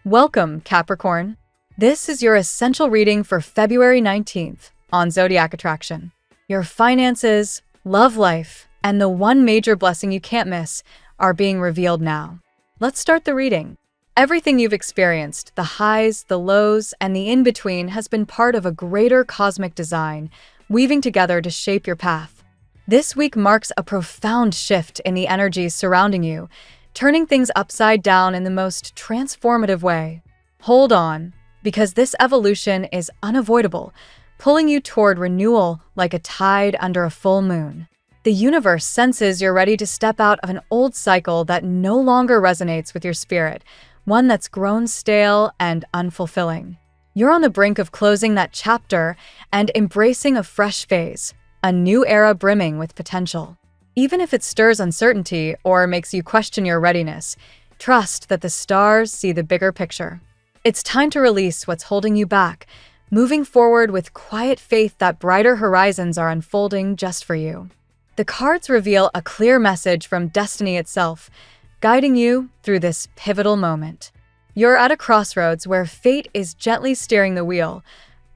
Welcome, Capricorn. This is your essential reading for February 19th on Zodiac Attraction. Your finances, love life, and the one major blessing you can't miss are being revealed now. Let's start the reading. Everything you've experienced, the highs, the lows, and the in-between has been part of a greater cosmic design, weaving together to shape your path. This week marks a profound shift in the energies surrounding you, turning things upside down in the most transformative way. Hold on, because this evolution is unavoidable, pulling you toward renewal like a tide under a full moon. The universe senses you're ready to step out of an old cycle that no longer resonates with your spirit, one that's grown stale and unfulfilling. You're on the brink of closing that chapter and embracing a fresh phase, a new era brimming with potential. Even if it stirs uncertainty or makes you question your readiness, trust that the stars see the bigger picture. It's time to release what's holding you back, moving forward with quiet faith that brighter horizons are unfolding just for you. The cards reveal a clear message from destiny itself, guiding you through this pivotal moment. You're at a crossroads where fate is gently steering the wheel,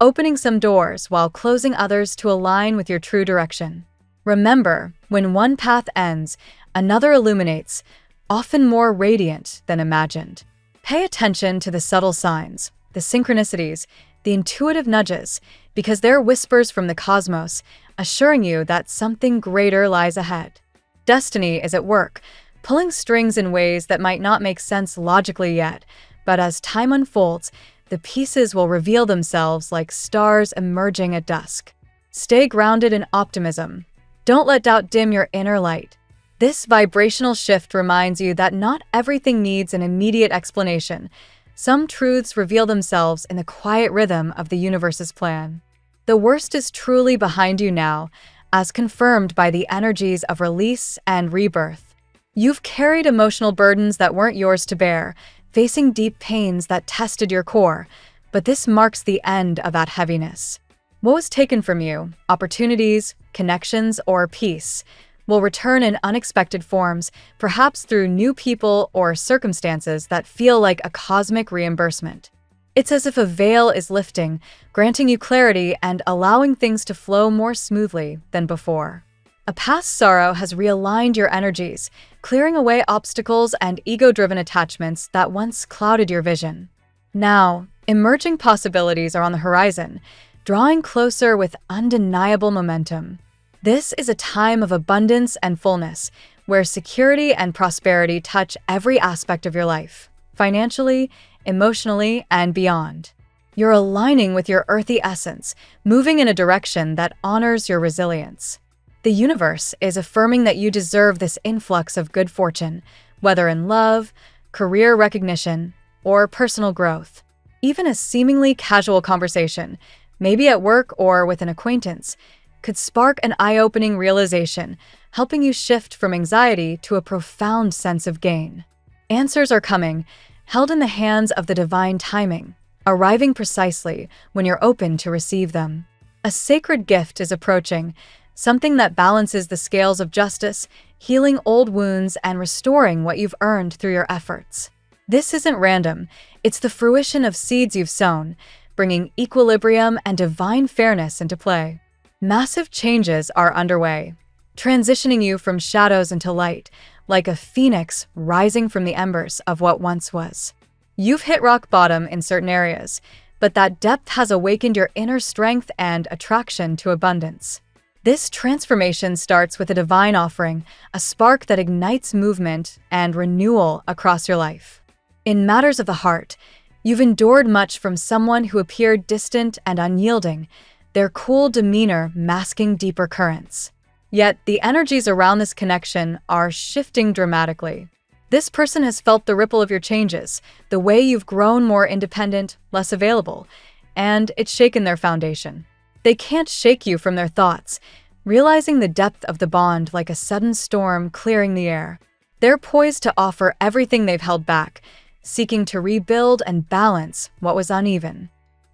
opening some doors while closing others to align with your true direction. Remember, when one path ends, another illuminates, often more radiant than imagined. Pay attention to the subtle signs, the synchronicities, the intuitive nudges, because they're whispers from the cosmos, assuring you that something greater lies ahead. Destiny is at work, pulling strings in ways that might not make sense logically yet, but as time unfolds, the pieces will reveal themselves like stars emerging at dusk. Stay grounded in optimism. Don't let doubt dim your inner light. This vibrational shift reminds you that not everything needs an immediate explanation. Some truths reveal themselves in the quiet rhythm of the universe's plan. The worst is truly behind you now, as confirmed by the energies of release and rebirth. You've carried emotional burdens that weren't yours to bear, facing deep pains that tested your core, but this marks the end of that heaviness. What was taken from you, opportunities, connections, or peace, will return in unexpected forms, perhaps through new people or circumstances that feel like a cosmic reimbursement. It's as if a veil is lifting, granting you clarity and allowing things to flow more smoothly than before. A past sorrow has realigned your energies, clearing away obstacles and ego-driven attachments that once clouded your vision. Now, emerging possibilities are on the horizon, drawing closer with undeniable momentum. This is a time of abundance and fullness, where security and prosperity touch every aspect of your life, financially, emotionally, and beyond. You're aligning with your earthy essence, moving in a direction that honors your resilience. The universe is affirming that you deserve this influx of good fortune, whether in love, career recognition, or personal growth. Even a seemingly casual conversation, maybe at work or with an acquaintance, could spark an eye-opening realization, helping you shift from anxiety to a profound sense of gain. Answers are coming, held in the hands of the divine timing, arriving precisely when you're open to receive them. A sacred gift is approaching, something that balances the scales of justice, healing old wounds and restoring what you've earned through your efforts. This isn't random, it's the fruition of seeds you've sown, bringing equilibrium and divine fairness into play. Massive changes are underway, transitioning you from shadows into light, like a phoenix rising from the embers of what once was. You've hit rock bottom in certain areas, but that depth has awakened your inner strength and attraction to abundance. This transformation starts with a divine offering, a spark that ignites movement and renewal across your life. In matters of the heart, you've endured much from someone who appeared distant and unyielding, their cool demeanor masking deeper currents. Yet, the energies around this connection are shifting dramatically. This person has felt the ripple of your changes, the way you've grown more independent, less available, and it's shaken their foundation. They can't shake you from their thoughts, realizing the depth of the bond like a sudden storm clearing the air. They're poised to offer everything they've held back, seeking to rebuild and balance what was uneven.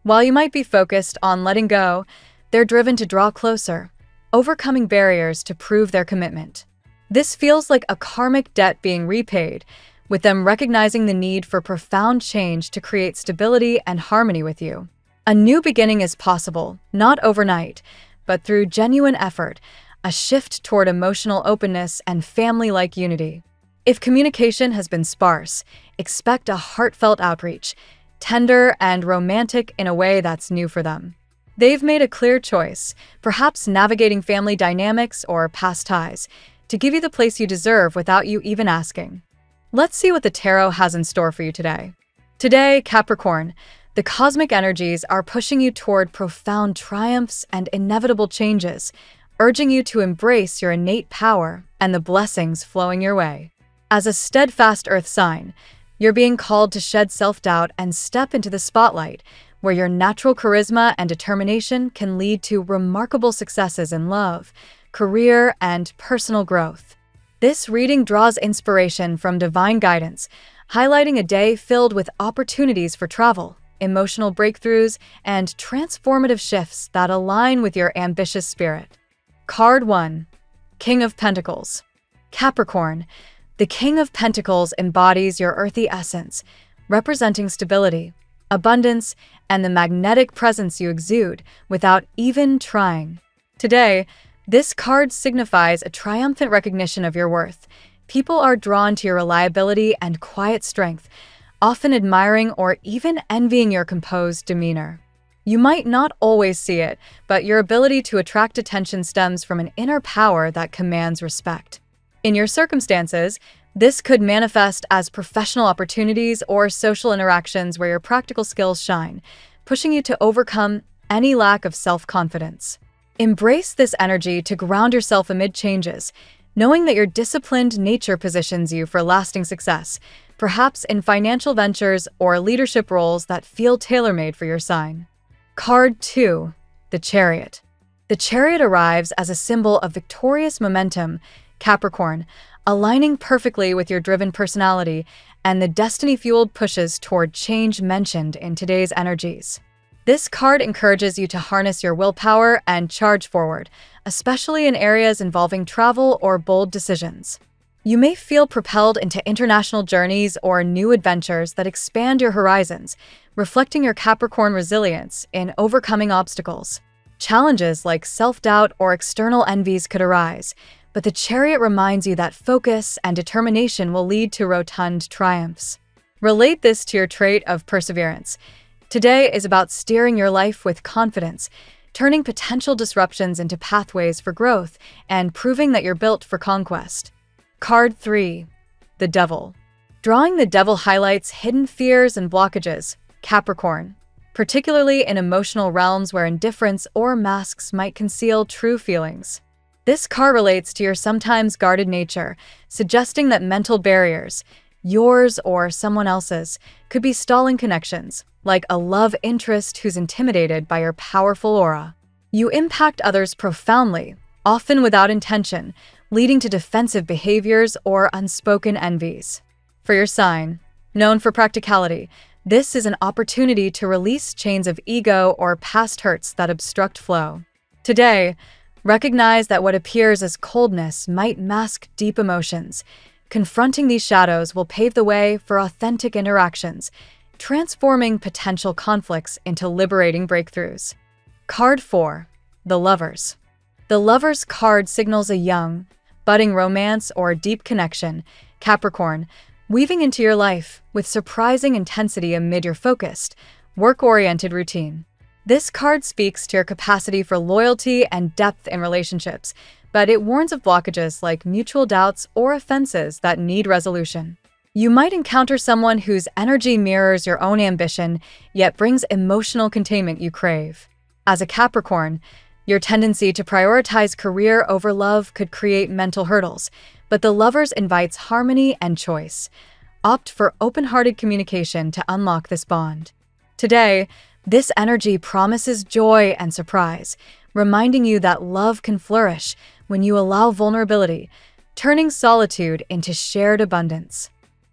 While you might be focused on letting go, they're driven to draw closer, overcoming barriers to prove their commitment. This feels like a karmic debt being repaid, with them recognizing the need for profound change to create stability and harmony with you. A new beginning is possible, not overnight, but through genuine effort, a shift toward emotional openness and family-like unity. If communication has been sparse, expect a heartfelt outreach, tender and romantic in a way that's new for them. They've made a clear choice, perhaps navigating family dynamics or past ties, to give you the place you deserve without you even asking. Let's see what the tarot has in store for you today. Today, Capricorn, the cosmic energies are pushing you toward profound triumphs and inevitable changes, urging you to embrace your innate power and the blessings flowing your way. As a steadfast earth sign, you're being called to shed self-doubt and step into the spotlight, where your natural charisma and determination can lead to remarkable successes in love, career, and personal growth. This reading draws inspiration from divine guidance, highlighting a day filled with opportunities for travel, emotional breakthroughs, and transformative shifts that align with your ambitious spirit. Card 1. King of Pentacles. Capricorn, the King of Pentacles embodies your earthy essence, representing stability, abundance, and the magnetic presence you exude without even trying. Today, this card signifies a triumphant recognition of your worth. People are drawn to your reliability and quiet strength, often admiring or even envying your composed demeanor. You might not always see it, but your ability to attract attention stems from an inner power that commands respect. In your circumstances, this could manifest as professional opportunities or social interactions where your practical skills shine, pushing you to overcome any lack of self-confidence. Embrace this energy to ground yourself amid changes, knowing that your disciplined nature positions you for lasting success, perhaps in financial ventures or leadership roles that feel tailor-made for your sign. Card 2. The Chariot. The Chariot arrives as a symbol of victorious momentum, Capricorn, aligning perfectly with your driven personality and the destiny-fueled pushes toward change mentioned in today's energies. This card encourages you to harness your willpower and charge forward, especially in areas involving travel or bold decisions. You may feel propelled into international journeys or new adventures that expand your horizons, reflecting your Capricorn resilience in overcoming obstacles. Challenges like self-doubt or external envies could arise, but the Chariot reminds you that focus and determination will lead to rotund triumphs. Relate this to your trait of perseverance. Today is about steering your life with confidence, turning potential disruptions into pathways for growth, and proving that you're built for conquest. Card 3. The Devil. Drawing the Devil highlights hidden fears and blockages, Capricorn, particularly in emotional realms where indifference or masks might conceal true feelings. This card relates to your sometimes guarded nature, suggesting that mental barriers, yours or someone else's, could be stalling connections, like a love interest who's intimidated by your powerful aura. You impact others profoundly, often without intention, leading to defensive behaviors or unspoken envies. For your sign, known for practicality, this is an opportunity to release chains of ego or past hurts that obstruct flow. Today, recognize that what appears as coldness might mask deep emotions. Confronting these shadows will pave the way for authentic interactions, transforming potential conflicts into liberating breakthroughs. Card 4. The Lovers. The Lovers card signals a young, budding romance or deep connection, Capricorn, weaving into your life with surprising intensity amid your focused, work-oriented routine. This card speaks to your capacity for loyalty and depth in relationships, but it warns of blockages like mutual doubts or offenses that need resolution. You might encounter someone whose energy mirrors your own ambition, yet brings emotional containment you crave. As a Capricorn, your tendency to prioritize career over love could create mental hurdles, but the Lovers invites harmony and choice. Opt for open-hearted communication to unlock this bond. Today, this energy promises joy and surprise, reminding you that love can flourish when you allow vulnerability, turning solitude into shared abundance.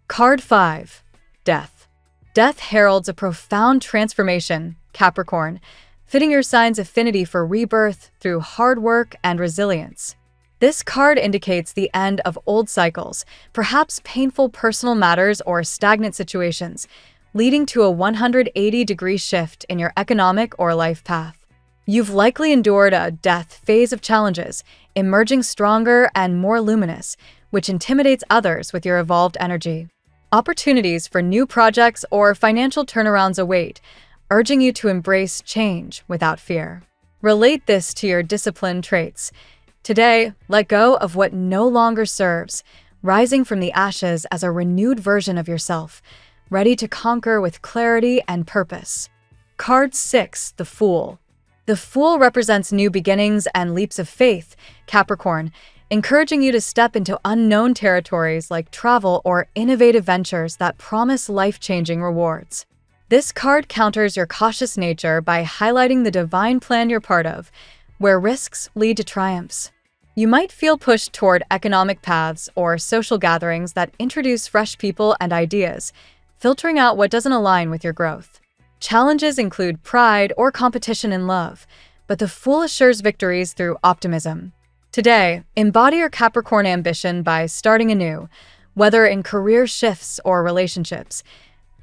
Card 5. Death. Death heralds a profound transformation, Capricorn, fitting your sign's affinity for rebirth through hard work and resilience. This card indicates the end of old cycles, perhaps painful personal matters or stagnant situations, leading to a 180-degree shift in your economic or life path. You've likely endured a death phase of challenges, emerging stronger and more luminous, which intimidates others with your evolved energy. Opportunities for new projects or financial turnarounds await, urging you to embrace change without fear. Relate this to your discipline traits. Today, let go of what no longer serves, rising from the ashes as a renewed version of yourself, ready to conquer with clarity and purpose. Card 6, the Fool. The Fool represents new beginnings and leaps of faith, Capricorn, encouraging you to step into unknown territories like travel or innovative ventures that promise life-changing rewards. This card counters your cautious nature by highlighting the divine plan you're part of, where risks lead to triumphs. You might feel pushed toward economic paths or social gatherings that introduce fresh people and ideas, filtering out what doesn't align with your growth. Challenges include pride or competition in love, but the Fool assures victories through optimism. Today, embody your Capricorn ambition by starting anew, whether in career shifts or relationships,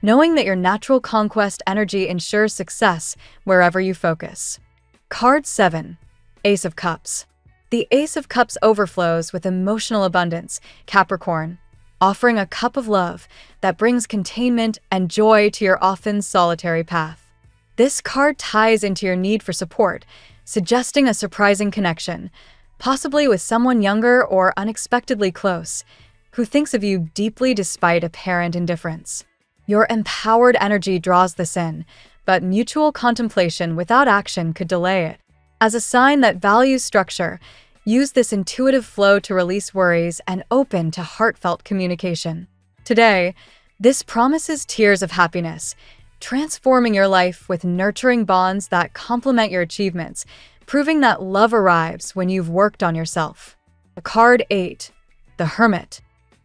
knowing that your natural conquest energy ensures success wherever you focus. Card 7, Ace of Cups. The Ace of Cups overflows with emotional abundance, Capricorn, offering a cup of love that brings containment and joy to your often solitary path. This card ties into your need for support, suggesting a surprising connection, possibly with someone younger or unexpectedly close, who thinks of you deeply despite apparent indifference. Your empowered energy draws this in, but mutual contemplation without action could delay it. As a sign that values structure, use this intuitive flow to release worries and open to heartfelt communication. Today, this promises tears of happiness, transforming your life with nurturing bonds that complement your achievements, proving that love arrives when you've worked on yourself. Card 8, the Hermit.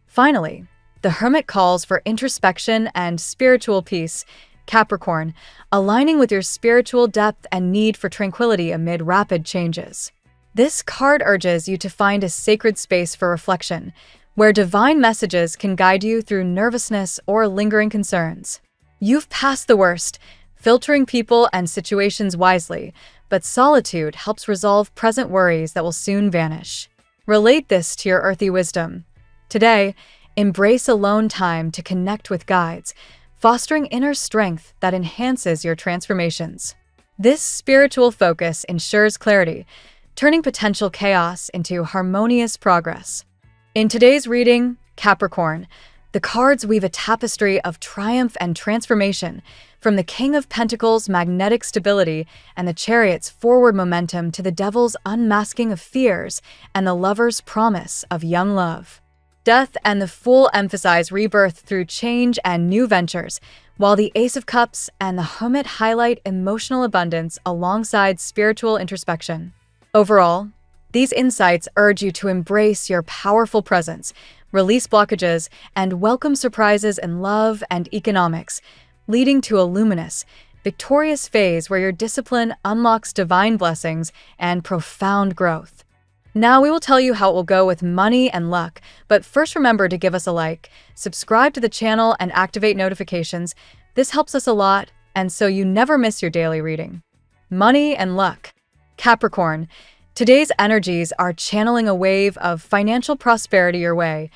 Finally, the Hermit calls for introspection and spiritual peace, Capricorn, aligning with your spiritual depth and need for tranquility amid rapid changes. This card urges you to find a sacred space for reflection, where divine messages can guide you through nervousness or lingering concerns. You've passed the worst, filtering people and situations wisely, but solitude helps resolve present worries that will soon vanish. Relate this to your earthy wisdom. Today, embrace alone time to connect with guides, fostering inner strength that enhances your transformations. This spiritual focus ensures clarity, turning potential chaos into harmonious progress. In today's reading, Capricorn, the cards weave a tapestry of triumph and transformation, from the King of Pentacles' magnetic stability and the Chariot's forward momentum to the Devil's unmasking of fears and the Lover's promise of young love. Death and the Fool emphasize rebirth through change and new ventures, while the Ace of Cups and the Hermit highlight emotional abundance alongside spiritual introspection. Overall, these insights urge you to embrace your powerful presence, release blockages, and welcome surprises in love and economics, leading to a luminous, victorious phase where your discipline unlocks divine blessings and profound growth. Now we will tell you how it will go with money and luck, but first remember to give us a like, subscribe to the channel, and activate notifications. This helps us a lot, and so you never miss your daily reading. Money and luck. Capricorn, today's energies are channeling a wave of financial prosperity your way,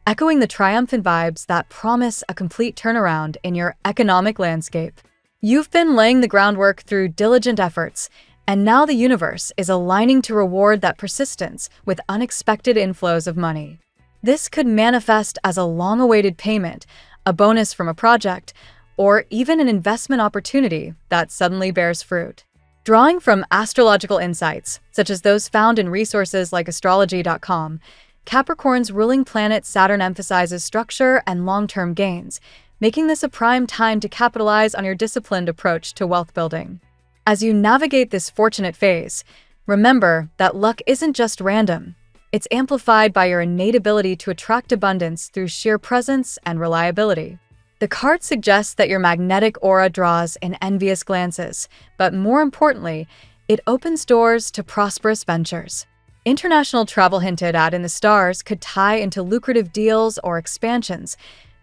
echoing the triumphant vibes that promise a complete turnaround in your economic landscape. You've been laying the groundwork through diligent efforts, and now the universe is aligning to reward that persistence with unexpected inflows of money. This could manifest as a long-awaited payment, a bonus from a project, or even an investment opportunity that suddenly bears fruit. Drawing from astrological insights, such as those found in resources like astrology.com, Capricorn's ruling planet Saturn emphasizes structure and long-term gains, making this a prime time to capitalize on your disciplined approach to wealth building. As you navigate this fortunate phase, remember that luck isn't just random. It's amplified by your innate ability to attract abundance through sheer presence and reliability. The card suggests that your magnetic aura draws in envious glances, but more importantly, it opens doors to prosperous ventures. International travel hinted at in the stars could tie into lucrative deals or expansions,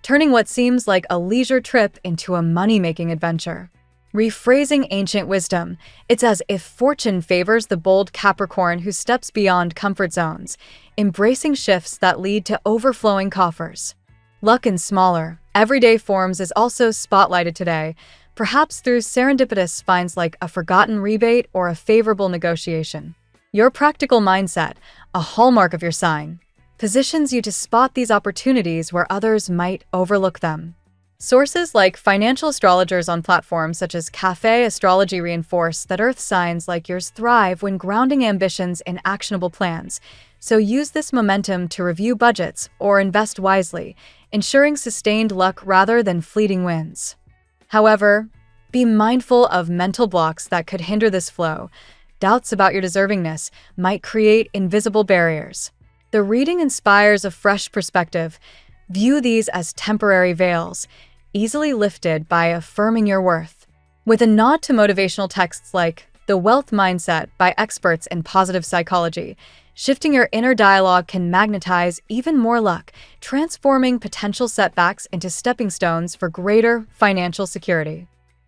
turning what seems like a leisure trip into a money-making adventure. Rephrasing ancient wisdom, it's as if fortune favors the bold Capricorn who steps beyond comfort zones, embracing shifts that lead to overflowing coffers. Luck in smaller, everyday forms is also spotlighted today, perhaps through serendipitous finds like a forgotten rebate or a favorable negotiation. Your practical mindset, a hallmark of your sign, positions you to spot these opportunities where others might overlook them. Sources like financial astrologers on platforms such as Cafe Astrology reinforce that Earth signs like yours thrive when grounding ambitions in actionable plans, so use this momentum to review budgets or invest wisely, ensuring sustained luck rather than fleeting wins. However, be mindful of mental blocks that could hinder this flow. Doubts about your deservingness might create invisible barriers. The reading inspires a fresh perspective. View these as temporary veils, easily lifted by affirming your worth. With a nod to motivational texts like The Wealth Mindset by experts in positive psychology, shifting your inner dialogue can magnetize even more luck, transforming potential setbacks into stepping stones for greater financial security.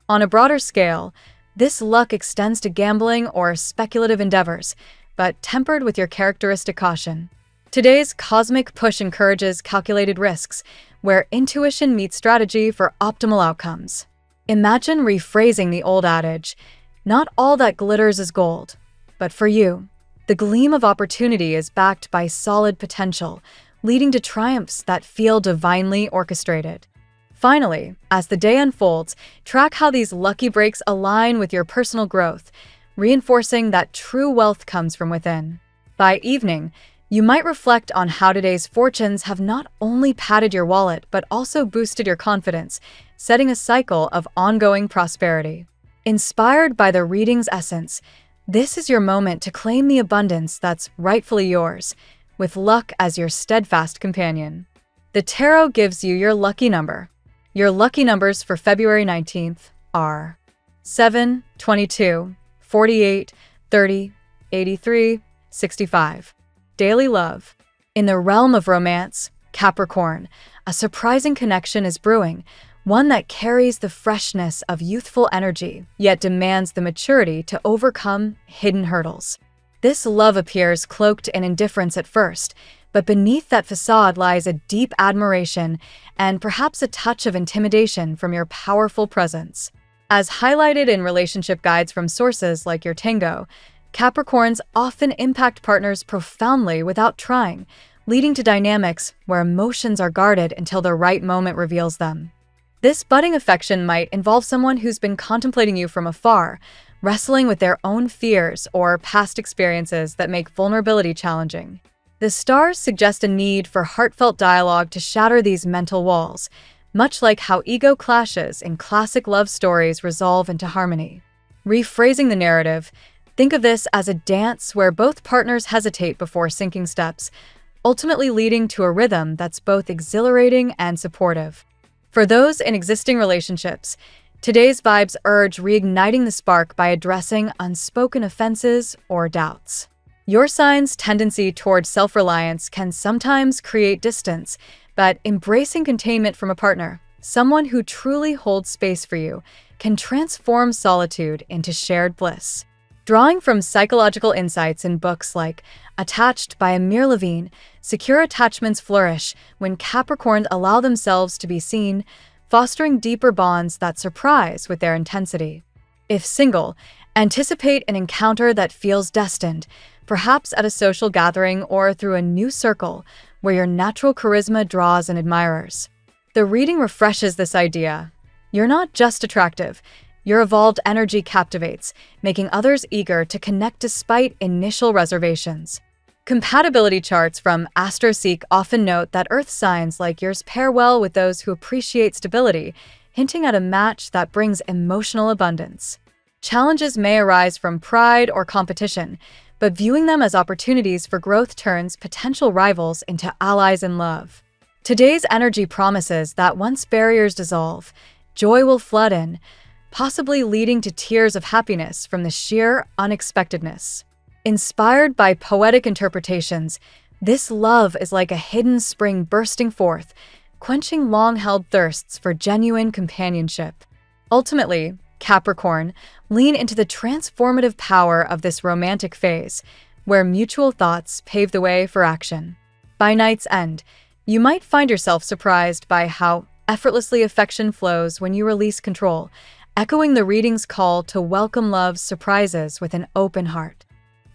On a broader scale, this luck extends to gambling or speculative endeavors, but tempered with your characteristic caution. Today's cosmic push encourages calculated risks, where intuition meets strategy for optimal outcomes. Imagine rephrasing the old adage, not all that glitters is gold. But for you, the gleam of opportunity is backed by solid potential, leading to triumphs that feel divinely orchestrated. Finally, as the day unfolds, track how these lucky breaks align with your personal growth, reinforcing that true wealth comes from within. By evening, you might reflect on how today's fortunes have not only padded your wallet but also boosted your confidence, setting a cycle of ongoing prosperity. Inspired by the reading's essence, this is your moment to claim the abundance that's rightfully yours, with luck as your steadfast companion. The tarot gives you your lucky number. Your lucky numbers for February 19th are 7, 22, 48, 30, 83, 65. Daily love. In the realm of romance, Capricorn, a surprising connection is brewing, one that carries the freshness of youthful energy, yet demands the maturity to overcome hidden hurdles. This love appears cloaked in indifference at first, but beneath that facade lies a deep admiration and perhaps a touch of intimidation from your powerful presence. As highlighted in relationship guides from sources like Your Tango, Capricorns often impact partners profoundly without trying, leading to dynamics where emotions are guarded until the right moment reveals them. This budding affection might involve someone who's been contemplating you from afar, wrestling with their own fears or past experiences that make vulnerability challenging. The stars suggest a need for heartfelt dialogue to shatter these mental walls, much like how ego clashes in classic love stories resolve into harmony. Rephrasing the narrative, think of this as a dance where both partners hesitate before sinking steps, ultimately leading to a rhythm that's both exhilarating and supportive. For those in existing relationships, today's vibes urge reigniting the spark by addressing unspoken offenses or doubts. Your sign's tendency towards self-reliance can sometimes create distance, but embracing containment from a partner, someone who truly holds space for you, can transform solitude into shared bliss. Drawing from psychological insights in books like Attached by Amir Levine, secure attachments flourish when Capricorns allow themselves to be seen, fostering deeper bonds that surprise with their intensity. If single, anticipate an encounter that feels destined, perhaps at a social gathering or through a new circle where your natural charisma draws in admirers. The reading refreshes this idea. You're not just attractive. Your evolved energy captivates, making others eager to connect despite initial reservations. Compatibility charts from AstroSeek often note that Earth signs like yours pair well with those who appreciate stability, hinting at a match that brings emotional abundance. Challenges may arise from pride or competition, but viewing them as opportunities for growth turns potential rivals into allies in love. Today's energy promises that once barriers dissolve, joy will flood in, possibly leading to tears of happiness from the sheer unexpectedness. Inspired by poetic interpretations, this love is like a hidden spring bursting forth, quenching long-held thirsts for genuine companionship. Ultimately, Capricorn, lean into the transformative power of this romantic phase, where mutual thoughts pave the way for action. By night's end, you might find yourself surprised by how effortlessly affection flows when you release control, echoing the reading's call to welcome love's surprises with an open heart.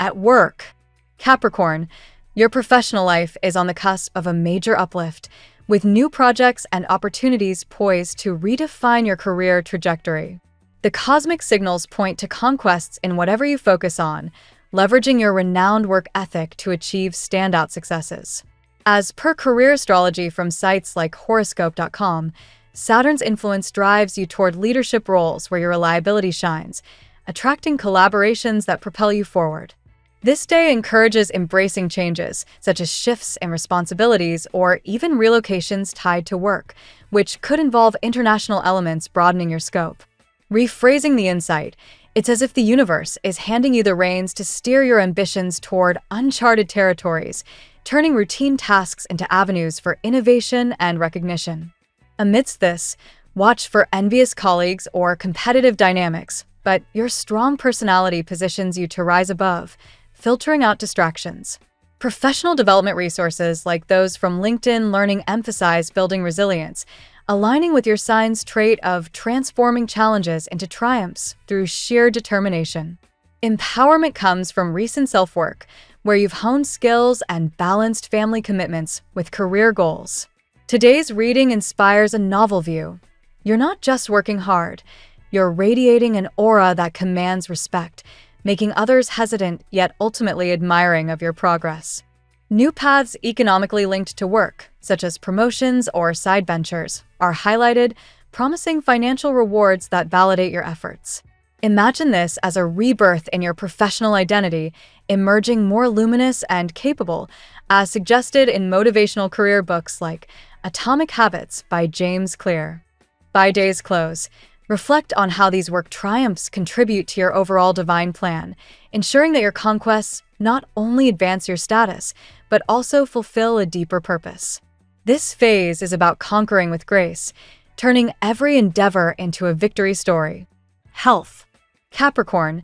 At work, Capricorn, your professional life is on the cusp of a major uplift, with new projects and opportunities poised to redefine your career trajectory. The cosmic signals point to conquests in whatever you focus on, leveraging your renowned work ethic to achieve standout successes. As per career astrology from sites like Horoscope.com, Saturn's influence drives you toward leadership roles where your reliability shines, attracting collaborations that propel you forward. This day encourages embracing changes, such as shifts in responsibilities or even relocations tied to work, which could involve international elements broadening your scope. Rephrasing the insight, it's as if the universe is handing you the reins to steer your ambitions toward uncharted territories, turning routine tasks into avenues for innovation and recognition. Amidst this, watch for envious colleagues or competitive dynamics, but your strong personality positions you to rise above, filtering out distractions. Professional development resources like those from LinkedIn Learning emphasize building resilience, aligning with your sign's trait of transforming challenges into triumphs through sheer determination. Empowerment comes from recent self-work, where you've honed skills and balanced family commitments with career goals. Today's reading inspires a novel view. You're not just working hard, you're radiating an aura that commands respect, making others hesitant yet ultimately admiring of your progress. New paths economically linked to work, such as promotions or side ventures, are highlighted, promising financial rewards that validate your efforts. Imagine this as a rebirth in your professional identity, emerging more luminous and capable, as suggested in motivational career books like Atomic Habits by James Clear. By day's close, reflect on how these work triumphs contribute to your overall divine plan, ensuring that your conquests not only advance your status, but also fulfill a deeper purpose. This phase is about conquering with grace, turning every endeavor into a victory story. Health. Capricorn,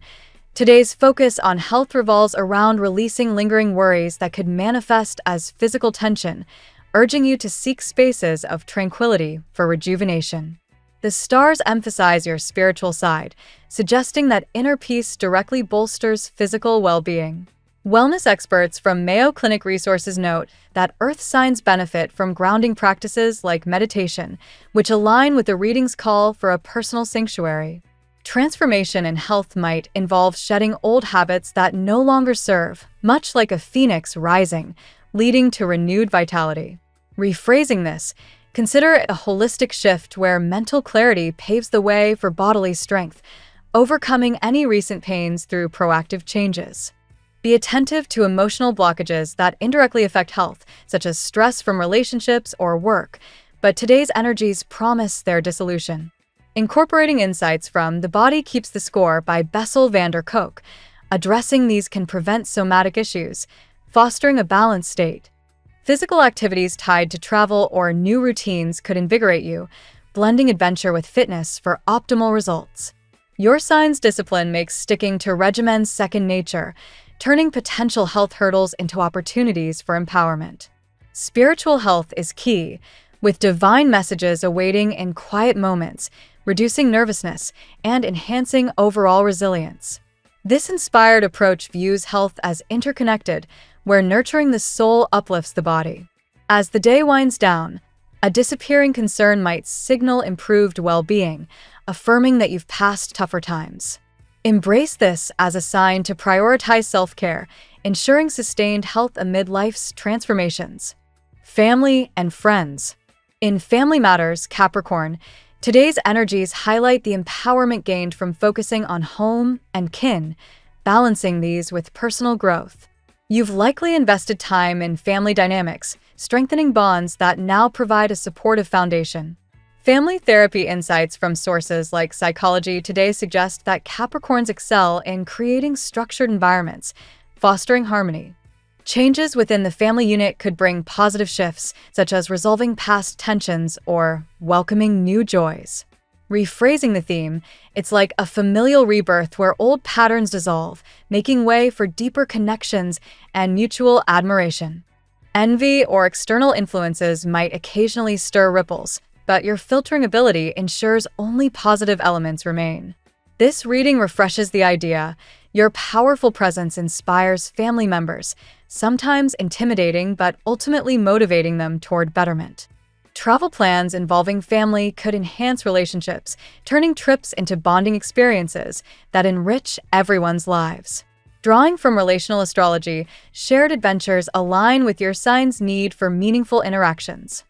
today's focus on health revolves around releasing lingering worries that could manifest as physical tension, urging you to seek spaces of tranquility for rejuvenation. The stars emphasize your spiritual side, suggesting that inner peace directly bolsters physical well-being. Wellness experts from Mayo Clinic Resources note that Earth signs benefit from grounding practices like meditation, which align with the reading's call for a personal sanctuary. Transformation in health might involve shedding old habits that no longer serve, much like a phoenix rising, leading to renewed vitality. Rephrasing this, consider a holistic shift where mental clarity paves the way for bodily strength, overcoming any recent pains through proactive changes. Be attentive to emotional blockages that indirectly affect health, such as stress from relationships or work, but today's energies promise their dissolution. Incorporating insights from The Body Keeps the Score by Bessel van der Kolk, addressing these can prevent somatic issues, fostering a balanced state. Physical activities tied to travel or new routines could invigorate you, blending adventure with fitness for optimal results. Your sign's discipline makes sticking to regimens second nature, turning potential health hurdles into opportunities for empowerment. Spiritual health is key, with divine messages awaiting in quiet moments, reducing nervousness and enhancing overall resilience. This inspired approach views health as interconnected, where nurturing the soul uplifts the body. As the day winds down, a disappearing concern might signal improved well-being, affirming that you've passed tougher times. Embrace this as a sign to prioritize self-care, ensuring sustained health amid life's transformations. Family and friends. In family matters, Capricorn, today's energies highlight the empowerment gained from focusing on home and kin, balancing these with personal growth. You've likely invested time in family dynamics, strengthening bonds that now provide a supportive foundation. Family therapy insights from sources like Psychology Today suggest that Capricorns excel in creating structured environments, fostering harmony. Changes within the family unit could bring positive shifts, such as resolving past tensions or welcoming new joys. Rephrasing the theme, it's like a familial rebirth where old patterns dissolve, making way for deeper connections and mutual admiration. Envy or external influences might occasionally stir ripples, but your filtering ability ensures only positive elements remain. This reading refreshes the idea your powerful presence inspires family members, sometimes intimidating but ultimately motivating them toward betterment. Travel plans involving family could enhance relationships, turning trips into bonding experiences that enrich everyone's lives. Drawing from relational astrology, shared adventures align with your sign's need for meaningful interactions.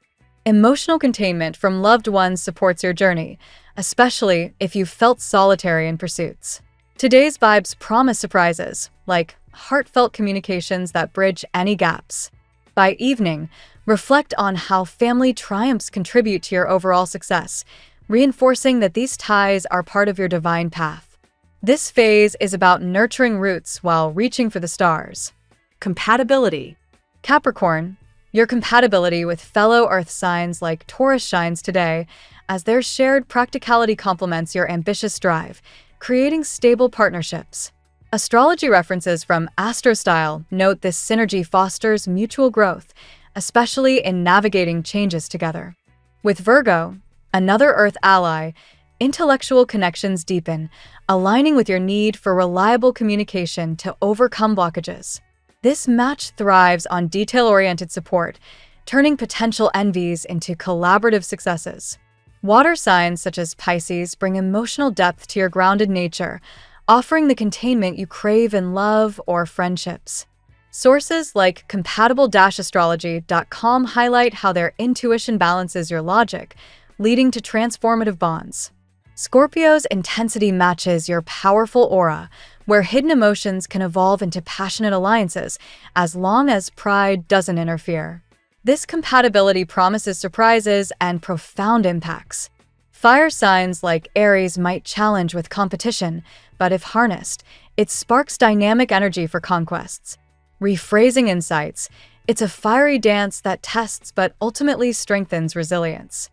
Emotional containment from loved ones supports your journey, especially if you've felt solitary in pursuits. Today's vibes promise surprises, like heartfelt communications that bridge any gaps. By evening, reflect on how family triumphs contribute to your overall success, reinforcing that these ties are part of your divine path. This phase is about nurturing roots while reaching for the stars. Compatibility. Capricorn, your compatibility with fellow Earth signs like Taurus shines today, as their shared practicality complements your ambitious drive, creating stable partnerships. Astrology references from AstroStyle note this synergy fosters mutual growth, especially in navigating changes together. With Virgo, another Earth ally, intellectual connections deepen, aligning with your need for reliable communication to overcome blockages. This match thrives on detail-oriented support, turning potential envies into collaborative successes. Water signs such as Pisces bring emotional depth to your grounded nature, offering the containment you crave in love or friendships. Sources like compatible-astrology.com highlight how their intuition balances your logic, leading to transformative bonds. Scorpio's intensity matches your powerful aura, where hidden emotions can evolve into passionate alliances as long as pride doesn't interfere. This compatibility promises surprises and profound impacts. Fire signs like Aries might challenge with competition, but if harnessed, it sparks dynamic energy for conquests. Rephrasing insights, it's a fiery dance that tests but ultimately strengthens resilience.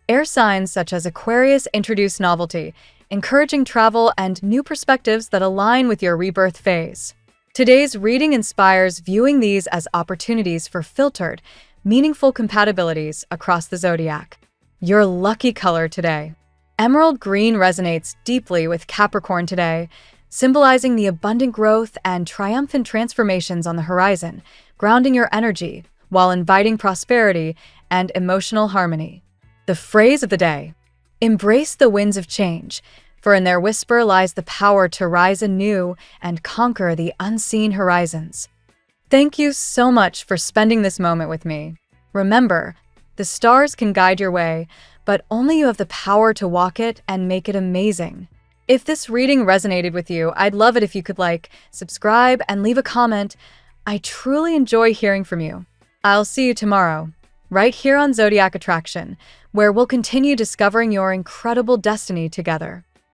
Air signs such as Aquarius introduce novelty, encouraging travel and new perspectives that align with your rebirth phase. Today's reading inspires viewing these as opportunities for filtered, meaningful compatibilities across the zodiac. Your lucky color today. Emerald green resonates deeply with Capricorn today, symbolizing the abundant growth and triumphant transformations on the horizon, grounding your energy while inviting prosperity and emotional harmony. The phrase of the day: embrace the winds of change, for in their whisper lies the power to rise anew and conquer the unseen horizons. Thank you so much for spending this moment with me. Remember, the stars can guide your way, but only you have the power to walk it and make it amazing. If this reading resonated with you, I'd love it if you could like, subscribe, and leave a comment. I truly enjoy hearing from you. I'll see you tomorrow, right here on Zodiac Attraction, where we'll continue discovering your incredible destiny together.